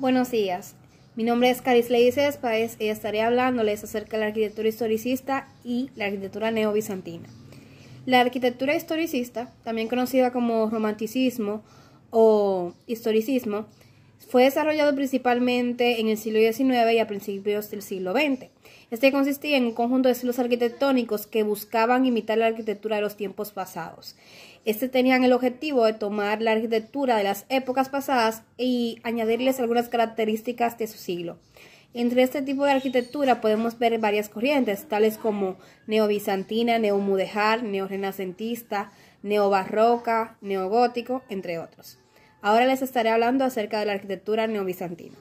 Buenos días, mi nombre es Carisley Céspedes y estaré hablándoles acerca de la arquitectura historicista y la arquitectura neobizantina. La arquitectura historicista, también conocida como romanticismo o historicismo, fue desarrollado principalmente en el siglo XIX y a principios del siglo XX. Este consistía en un conjunto de estilos arquitectónicos que buscaban imitar la arquitectura de los tiempos pasados. Tenían el objetivo de tomar la arquitectura de las épocas pasadas y añadirles algunas características de su siglo. Entre este tipo de arquitectura podemos ver varias corrientes, tales como neobizantina, neomudéjar, neorrenacentista, neobarroca, neogótico, entre otros. Ahora les estaré hablando acerca de la arquitectura neobizantina.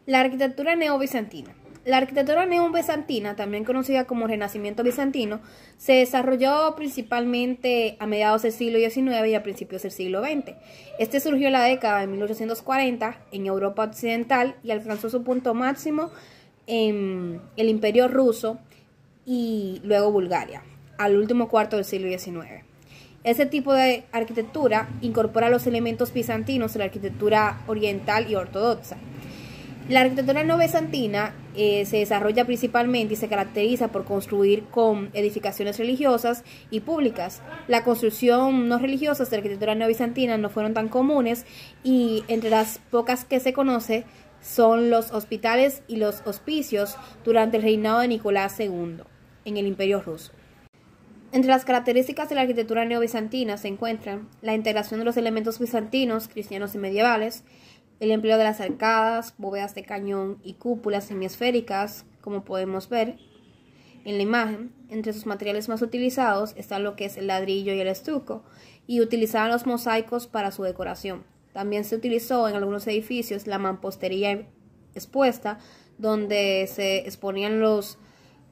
La arquitectura neobizantina. La arquitectura neobizantina, también conocida como Renacimiento bizantino, se desarrolló principalmente a mediados del siglo XIX y a principios del siglo XX. Surgió en la década de 1840 en Europa occidental y alcanzó su punto máximo en el Imperio ruso y luego Bulgaria, al último cuarto del siglo XIX. Este tipo de arquitectura incorpora los elementos bizantinos de la arquitectura oriental y ortodoxa. La arquitectura neobizantina se desarrolla principalmente y se caracteriza por construir con edificaciones religiosas y públicas. La construcción no religiosa de la arquitectura neobizantina no fueron tan comunes y entre las pocas que se conoce son los hospitales y los hospicios durante el reinado de Nicolás II en el Imperio ruso. Entre las características de la arquitectura neobizantina se encuentran la integración de los elementos bizantinos, cristianos y medievales, el empleo de las arcadas, bóvedas de cañón y cúpulas semiesféricas, como podemos ver en la imagen. Entre sus materiales más utilizados están lo que es el ladrillo y el estuco, y utilizaban los mosaicos para su decoración. También se utilizó en algunos edificios la mampostería expuesta, donde se exponían los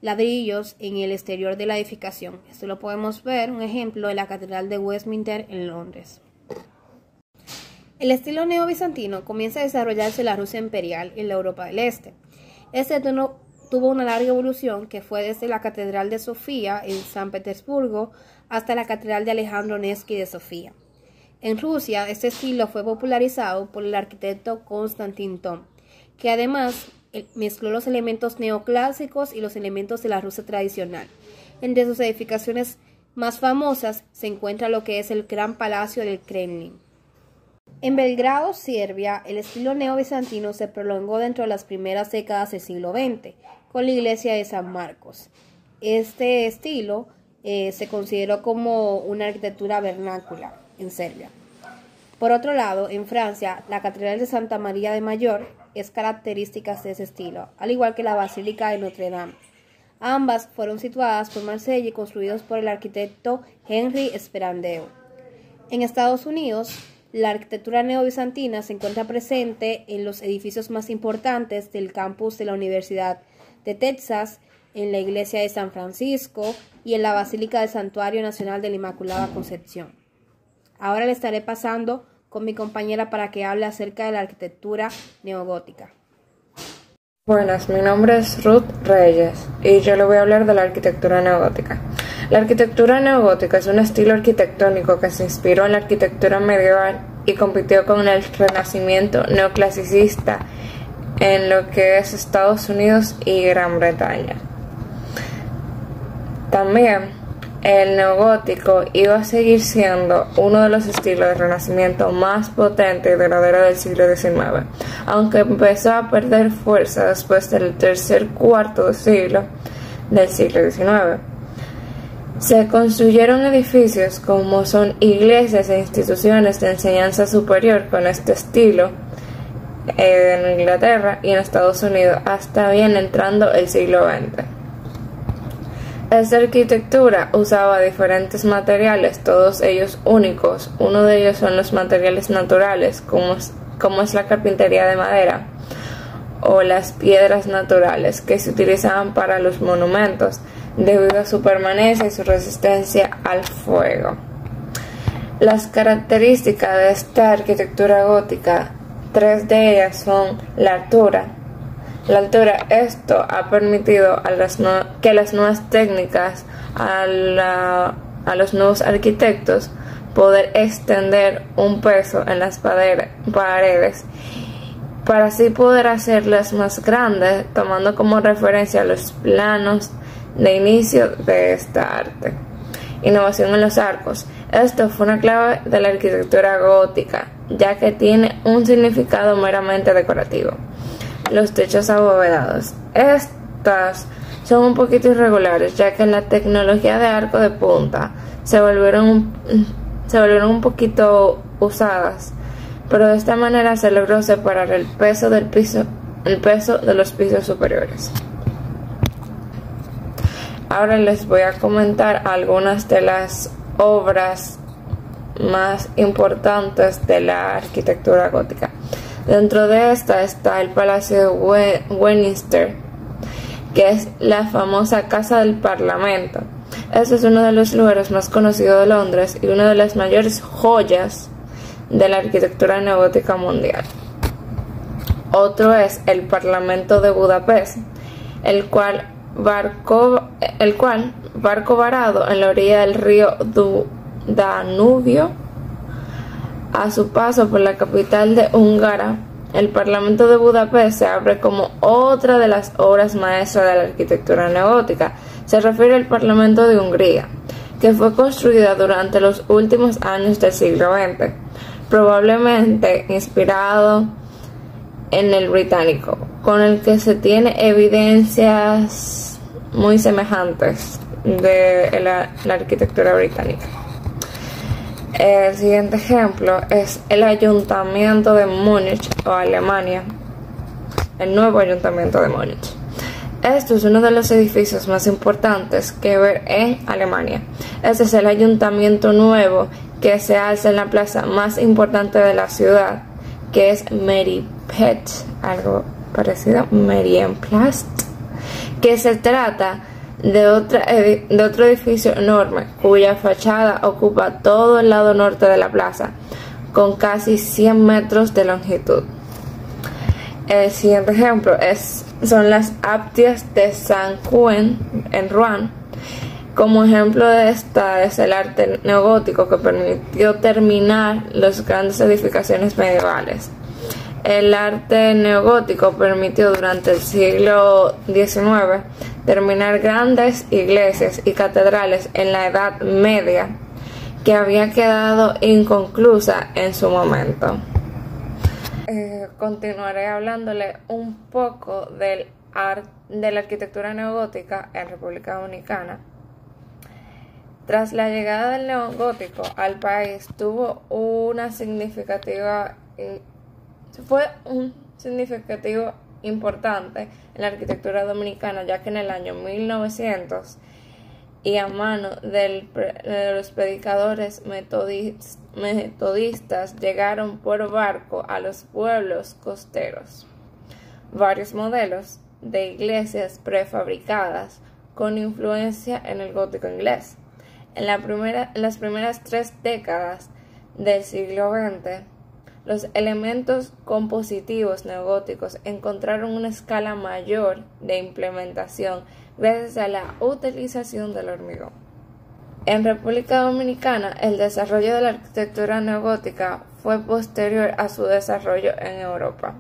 ladrillos en el exterior de la edificación. Esto lo podemos ver, un ejemplo, en la Catedral de Westminster en Londres. El estilo neobizantino comienza a desarrollarse en la Rusia imperial y en la Europa del Este. Tuvo una larga evolución que fue desde la Catedral de Sofía en San Petersburgo hasta la Catedral de Alejandro Nevsky de Sofía. En Rusia, este estilo fue popularizado por el arquitecto Konstantin Thom, que además mezcló los elementos neoclásicos y los elementos de la Rusia tradicional. Entre sus edificaciones más famosas se encuentra lo que es el Gran Palacio del Kremlin. En Belgrado, Serbia, el estilo neobizantino se prolongó dentro de las primeras décadas del siglo XX, con la iglesia de San Marcos. Este estilo se consideró como una arquitectura vernácula en Serbia. Por otro lado, en Francia, la Catedral de Santa María de Mayor es característica de ese estilo, al igual que la Basílica de Notre Dame. Ambas fueron situadas por Marsella y construidas por el arquitecto Henri Sperandeo. En Estados Unidos, la arquitectura neobizantina se encuentra presente en los edificios más importantes del campus de la Universidad de Texas, en la iglesia de San Francisco y en la Basílica del Santuario Nacional de la Inmaculada Concepción. Ahora le estaré pasando con mi compañera para que hable acerca de la arquitectura neogótica. Buenas, mi nombre es Ruth Reyes y yo le voy a hablar de la arquitectura neogótica. La arquitectura neogótica es un estilo arquitectónico que se inspiró en la arquitectura medieval y compitió con el renacimiento neoclasicista en lo que es Estados Unidos y Gran Bretaña. También el neogótico iba a seguir siendo uno de los estilos de renacimiento más potentes y duradero del siglo XIX, aunque empezó a perder fuerza después del tercer cuarto de siglo del siglo XIX. Se construyeron edificios como son iglesias e instituciones de enseñanza superior con este estilo en Inglaterra y en Estados Unidos hasta bien entrando el siglo XX. Esta arquitectura usaba diferentes materiales, todos ellos únicos. Uno de ellos son los materiales naturales, como es la carpintería de madera o las piedras naturales que se utilizaban para los monumentos, debido a su permanencia y su resistencia al fuego. Las características de esta arquitectura gótica, tres de ellas son la altura. Esto ha permitido que las nuevas técnicas a los nuevos arquitectos poder extender un peso en las paredes para así poder hacerlas más grandes, tomando como referencia los planos de inicio de esta arte. Innovación en los arcos. Esto fue una clave de la arquitectura gótica, ya que tiene un significado meramente decorativo. Los techos abovedados. Estas son un poquito irregulares, ya que la tecnología de arco de punta se volvieron un poquito usadas, pero de esta manera se logró separar el peso de los pisos superiores. Ahora les voy a comentar algunas de las obras más importantes de la arquitectura gótica. Dentro de esta está el Palacio de Westminster, que es la famosa Casa del Parlamento. Este es uno de los lugares más conocidos de Londres y una de las mayores joyas de la arquitectura neogótica mundial. Otro es el Parlamento de Budapest, el cual barco varado en la orilla del río Danubio. A su paso por la capital de Hungría, el Parlamento de Budapest se abre como otra de las obras maestras de la arquitectura neogótica. Se refiere al Parlamento de Hungría, que fue construida durante los últimos años del siglo XX, probablemente inspirado en el británico, con el que se tiene evidencias muy semejantes de la arquitectura británica. El siguiente ejemplo es el Ayuntamiento de Múnich o Alemania, el nuevo Ayuntamiento de Múnich. Esto es uno de los edificios más importantes que ver en Alemania. Este es el ayuntamiento nuevo que se alza en la plaza más importante de la ciudad, que es Marienplatz, algo parecido, Marienplatz, que se trata de otro edificio enorme cuya fachada ocupa todo el lado norte de la plaza, con casi 100 metros de longitud. El siguiente ejemplo son las Aptias de Saint-Ouen en Rouen. Como ejemplo de esta es el arte neogótico que permitió terminar las grandes edificaciones medievales. El arte neogótico permitió durante el siglo XIX terminar grandes iglesias y catedrales en la Edad Media que había quedado inconclusa en su momento. Continuaré hablándole un poco de la arquitectura neogótica en República Dominicana. Tras la llegada del neogótico al país, fue un significativo importante en la arquitectura dominicana, ya que en el año 1900 y a mano de los predicadores metodistas llegaron por barco a los pueblos costeros varios modelos de iglesias prefabricadas con influencia en el gótico inglés. En las primeras 3 décadas del siglo XX, los elementos compositivos neogóticos encontraron una escala mayor de implementación gracias a la utilización del hormigón. En República Dominicana, el desarrollo de la arquitectura neogótica fue posterior a su desarrollo en Europa.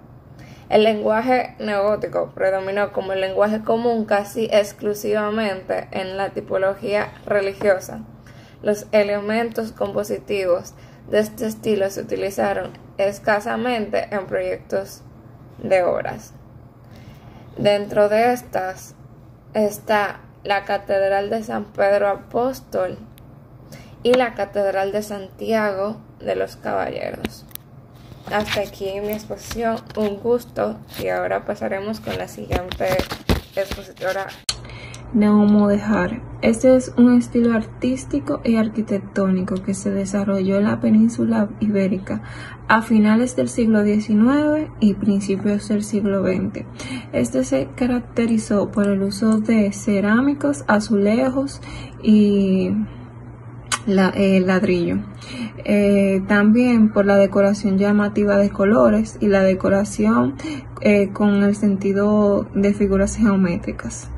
El lenguaje neogótico predominó como el lenguaje común casi exclusivamente en la tipología religiosa. Los elementos compositivos de este estilo se utilizaron escasamente en proyectos de obras. Dentro de estas está la Catedral de San Pedro Apóstol y la Catedral de Santiago de los Caballeros. Hasta aquí mi exposición, un gusto, y ahora pasaremos con la siguiente expositora. Neomodernidad. Este es un estilo artístico y arquitectónico que se desarrolló en la península ibérica a finales del siglo XIX y principios del siglo XX. Este se caracterizó por el uso de cerámicos, azulejos y ladrillo. También por la decoración llamativa de colores y la decoración con el sentido de figuras geométricas.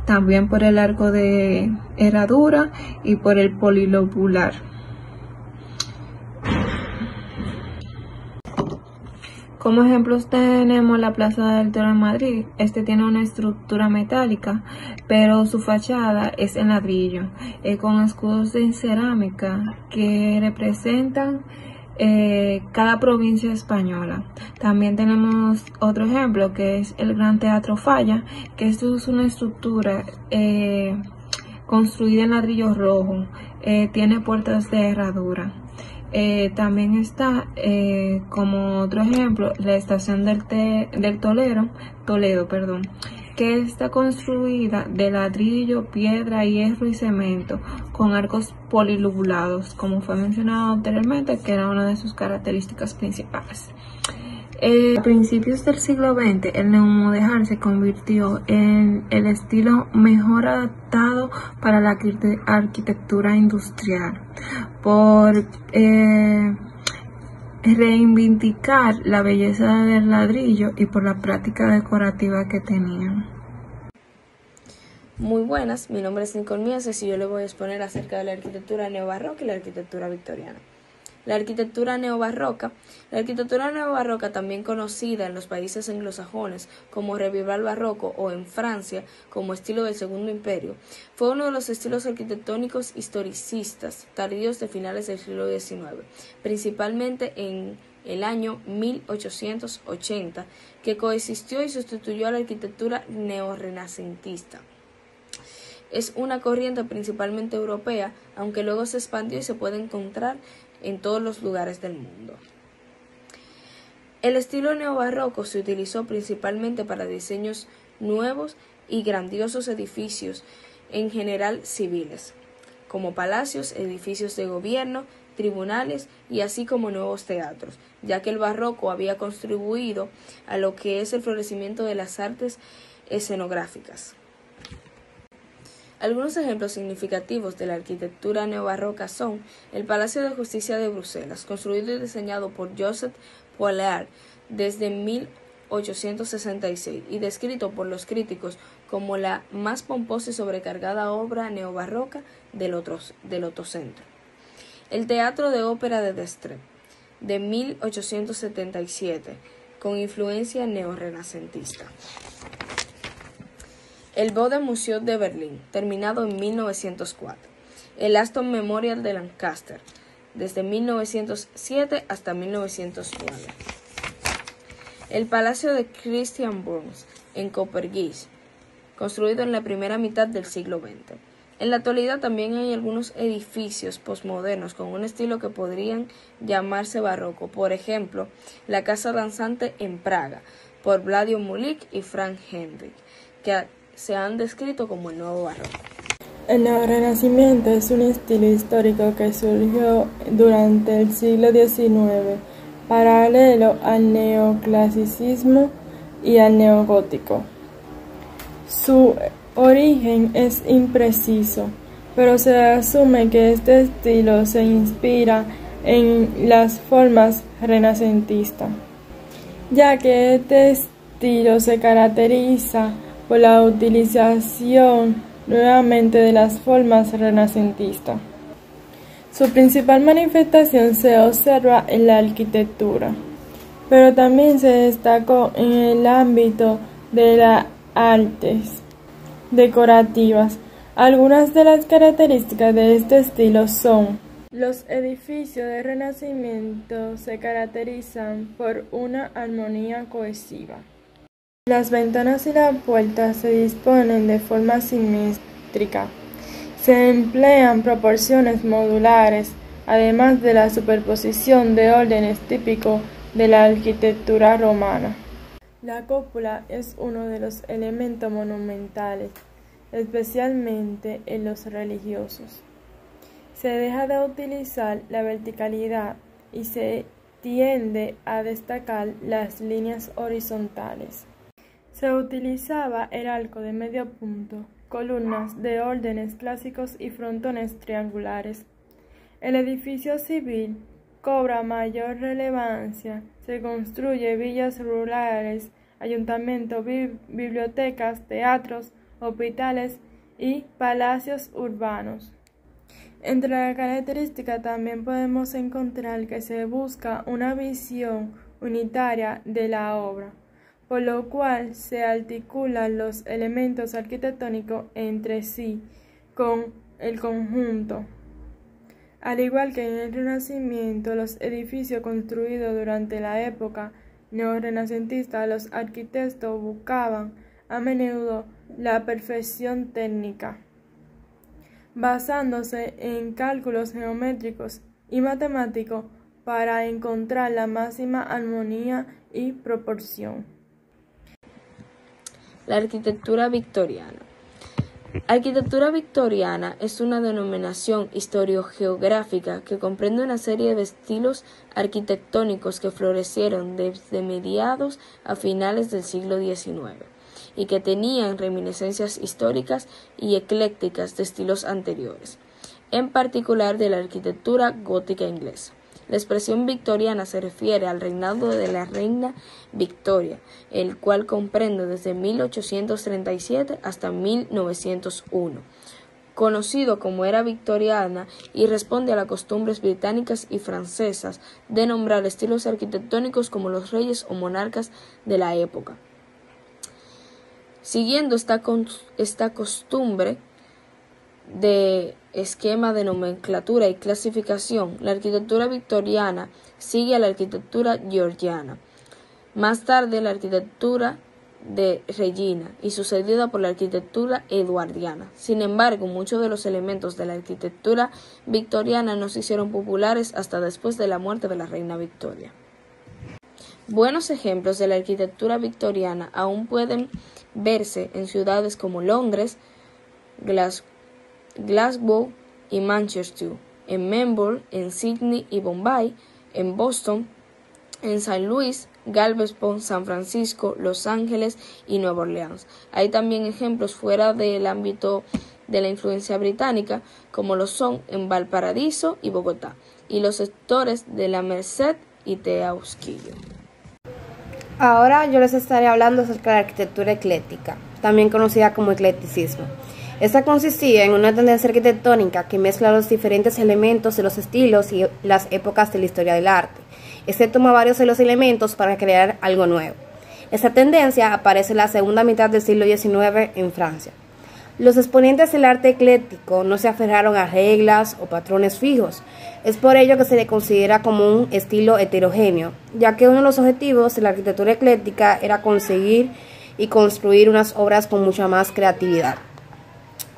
También por el arco de herradura y por el polilobular. Como ejemplos tenemos la Plaza del Toro en Madrid. Este tiene una estructura metálica, pero su fachada es en ladrillo, con escudos en cerámica que representan cada provincia española. También tenemos otro ejemplo que es el Gran Teatro Falla, que esto es una estructura construida en ladrillo rojo, tiene puertas de herradura. También está como otro ejemplo la estación del Toledo, que está construida de ladrillo, piedra, hierro y cemento con arcos polilobulados, como fue mencionado anteriormente, que era una de sus características principales. A principios del siglo XX, el neomodernismo se convirtió en el estilo mejor adaptado para la arquitectura industrial, por reivindicar la belleza del ladrillo y por la práctica decorativa que tenían. Muy buenas, mi nombre es Nicole Mieses y yo les voy a exponer acerca de la arquitectura neobarroca y la arquitectura victoriana. La arquitectura neobarroca, también conocida en los países anglosajones como revival barroco o en Francia como estilo del Segundo Imperio, fue uno de los estilos arquitectónicos historicistas tardíos de finales del siglo XIX, principalmente en el año 1880, que coexistió y sustituyó a la arquitectura neorrenacentista. Es una corriente principalmente europea, aunque luego se expandió y se puede encontrar en todos los lugares del mundo. El estilo neobarroco se utilizó principalmente para diseños nuevos y grandiosos edificios, en general civiles, como palacios, edificios de gobierno, tribunales y así como nuevos teatros, ya que el barroco había contribuido a lo que es el florecimiento de las artes escenográficas. Algunos ejemplos significativos de la arquitectura neobarroca son el Palacio de Justicia de Bruselas, construido y diseñado por Josep Pollard desde 1866 y descrito por los críticos como la más pomposa y sobrecargada obra neobarroca del Ottocentro. El Teatro de Ópera de Dresde, de 1877, con influencia neorrenacentista. El Bode-Museum de Berlín, terminado en 1904. El Aston Memorial de Lancaster, desde 1907 hasta 1909. El Palacio de Christian Bruns, en Copernikus, construido en la primera mitad del siglo XX. En la actualidad también hay algunos edificios posmodernos con un estilo que podrían llamarse barroco. Por ejemplo, la Casa Danzante en Praga, por Vladio Mulik y Frank Henrik, que se han descrito como el nuevo barroco. El neorrenacimiento es un estilo histórico que surgió durante el siglo XIX, paralelo al neoclasicismo y al neogótico. Su origen es impreciso, pero se asume que este estilo se inspira en las formas renacentistas, ya que este estilo se caracteriza por la utilización nuevamente de las formas renacentistas. Su principal manifestación se observa en la arquitectura, pero también se destacó en el ámbito de las artes decorativas. Algunas de las características de este estilo son: los edificios de Renacimiento se caracterizan por una armonía cohesiva. Las ventanas y las puertas se disponen de forma simétrica. Se emplean proporciones modulares, además de la superposición de órdenes típico de la arquitectura romana. La cúpula es uno de los elementos monumentales, especialmente en los religiosos. Se deja de utilizar la verticalidad y se tiende a destacar las líneas horizontales. Se utilizaba el arco de medio punto, columnas de órdenes clásicos y frontones triangulares. El edificio civil cobra mayor relevancia. Se construye villas rurales, ayuntamientos, bibliotecas, teatros, hospitales y palacios urbanos. Entre las características también podemos encontrar que se busca una visión unitaria de la obra, por lo cual se articulan los elementos arquitectónicos entre sí con el conjunto. Al igual que en el Renacimiento, los edificios construidos durante la época neorrenacentista, los arquitectos buscaban a menudo la perfección técnica, basándose en cálculos geométricos y matemáticos para encontrar la máxima armonía y proporción. La arquitectura victoriana. Arquitectura victoriana es una denominación historiogeográfica que comprende una serie de estilos arquitectónicos que florecieron desde mediados a finales del siglo XIX y que tenían reminiscencias históricas y eclécticas de estilos anteriores, en particular de la arquitectura gótica inglesa. La expresión victoriana se refiere al reinado de la reina Victoria, el cual comprende desde 1837 hasta 1901, conocido como era victoriana, y responde a las costumbres británicas y francesas de nombrar estilos arquitectónicos como los reyes o monarcas de la época. Siguiendo esta costumbre de esquema de nomenclatura y clasificación, la arquitectura victoriana sigue a la arquitectura georgiana, más tarde la arquitectura de Regina y sucedida por la arquitectura eduardiana. Sin embargo, muchos de los elementos de la arquitectura victoriana no se hicieron populares hasta después de la muerte de la reina Victoria. Buenos ejemplos de la arquitectura victoriana aún pueden verse en ciudades como Londres, Glasgow y Manchester, en Melbourne, en Sydney y Bombay, en Boston, en San Luis, Galveston, San Francisco, Los Ángeles y Nueva Orleans. Hay también ejemplos fuera del ámbito de la influencia británica, como lo son en Valparaíso y Bogotá, y los sectores de la Merced y Teosquillo. Ahora yo les estaré hablando acerca de la arquitectura ecléctica, también conocida como eclecticismo. Esta consistía en una tendencia arquitectónica que mezcla los diferentes elementos de los estilos y las épocas de la historia del arte. Este toma varios de los elementos para crear algo nuevo. Esta tendencia aparece en la segunda mitad del siglo XIX en Francia. Los exponentes del arte ecléctico no se aferraron a reglas o patrones fijos. Es por ello que se le considera como un estilo heterogéneo, ya que uno de los objetivos de la arquitectura ecléctica era conseguir y construir unas obras con mucha más creatividad.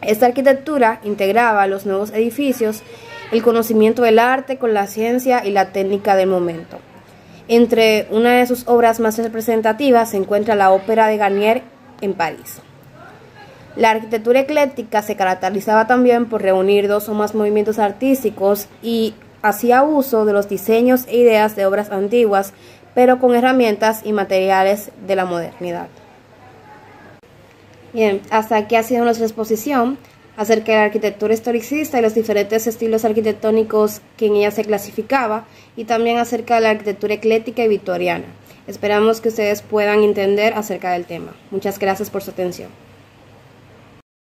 Esta arquitectura integraba los nuevos edificios, el conocimiento del arte con la ciencia y la técnica del momento. Entre una de sus obras más representativas se encuentra la Ópera de Garnier en París. La arquitectura ecléctica se caracterizaba también por reunir dos o más movimientos artísticos y hacía uso de los diseños e ideas de obras antiguas, pero con herramientas y materiales de la modernidad. Bien, hasta aquí ha sido nuestra exposición acerca de la arquitectura historicista y los diferentes estilos arquitectónicos que en ella se clasificaba, y también acerca de la arquitectura ecléctica y victoriana. Esperamos que ustedes puedan entender acerca del tema. Muchas gracias por su atención.